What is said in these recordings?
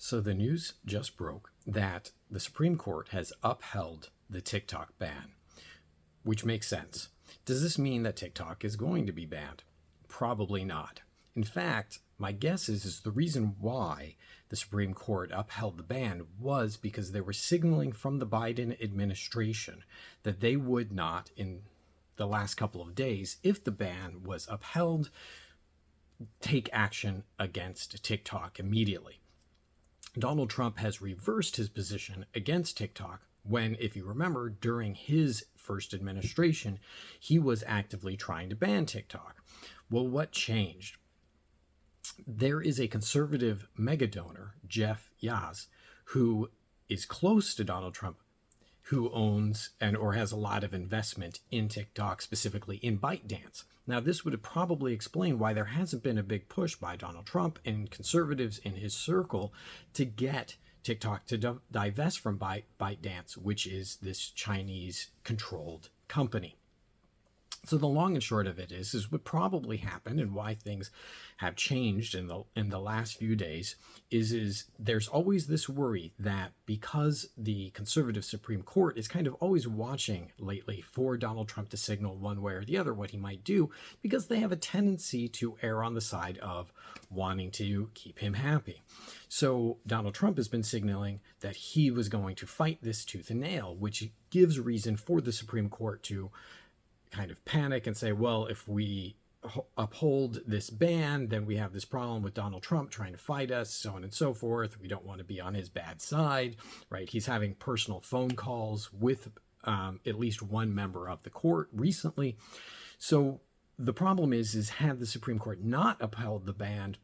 So the news just broke that the Supreme Court has upheld the TikTok ban, which makes sense. Does this mean that TikTok is going to be banned? Probably not. In fact, my guess is the reason why the Supreme Court upheld the ban was because they were signaling from the Biden administration that they would not, in the last couple of days, if the ban was upheld, take action against TikTok immediately. Donald Trump has reversed his position against TikTok when, if you remember, during his first administration, he was actively trying to ban TikTok. Well, what changed? There is a conservative mega donor, Jeff Yaz, who is close to Donald Trump, who owns or has a lot of investment in TikTok, specifically in ByteDance. Now, this would probably explain why there hasn't been a big push by Donald Trump and conservatives in his circle to get TikTok to divest from ByteDance, which is this Chinese-controlled company. So the long and short of it is what probably happened and why things have changed in the last few days is there's always this worry that because the conservative Supreme Court is kind of always watching lately for Donald Trump to signal one way or the other what he might do, because they have a tendency to err on the side of wanting to keep him happy. So Donald Trump has been signaling that he was going to fight this tooth and nail, which gives reason for the Supreme Court to kind of panic and say, well, if we uphold this ban, then we have this problem with Donald Trump trying to fight us, so on and so forth. We don't want to be on his bad side, right? He's having personal phone calls with at least one member of the court recently. So the problem is had the Supreme Court not upheld the ban,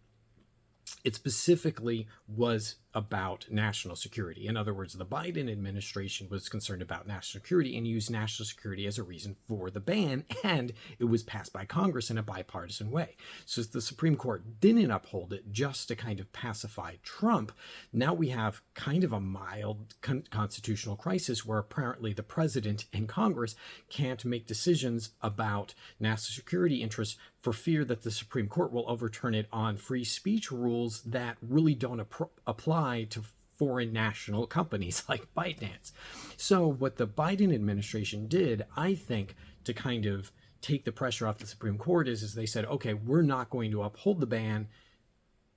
it specifically was about national security. In other words, the Biden administration was concerned about national security and used national security as a reason for the ban, and it was passed by Congress in a bipartisan way. So the Supreme Court didn't uphold it just to kind of pacify Trump. Now we have kind of a mild constitutional crisis where apparently the president and Congress can't make decisions about national security interests for fear that the Supreme Court will overturn it on free speech rules that really don't apply to foreign national companies like ByteDance. So what the Biden administration did, I think, to kind of take the pressure off the Supreme Court is they said, okay, we're not going to uphold the ban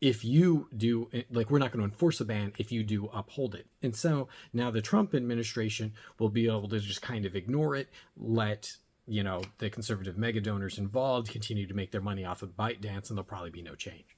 if you do, like, we're not going to enforce the ban if you do uphold it. And so now the Trump administration will be able to just kind of ignore it, let the conservative mega donors involved continue to make their money off of ByteDance, and there'll probably be no change.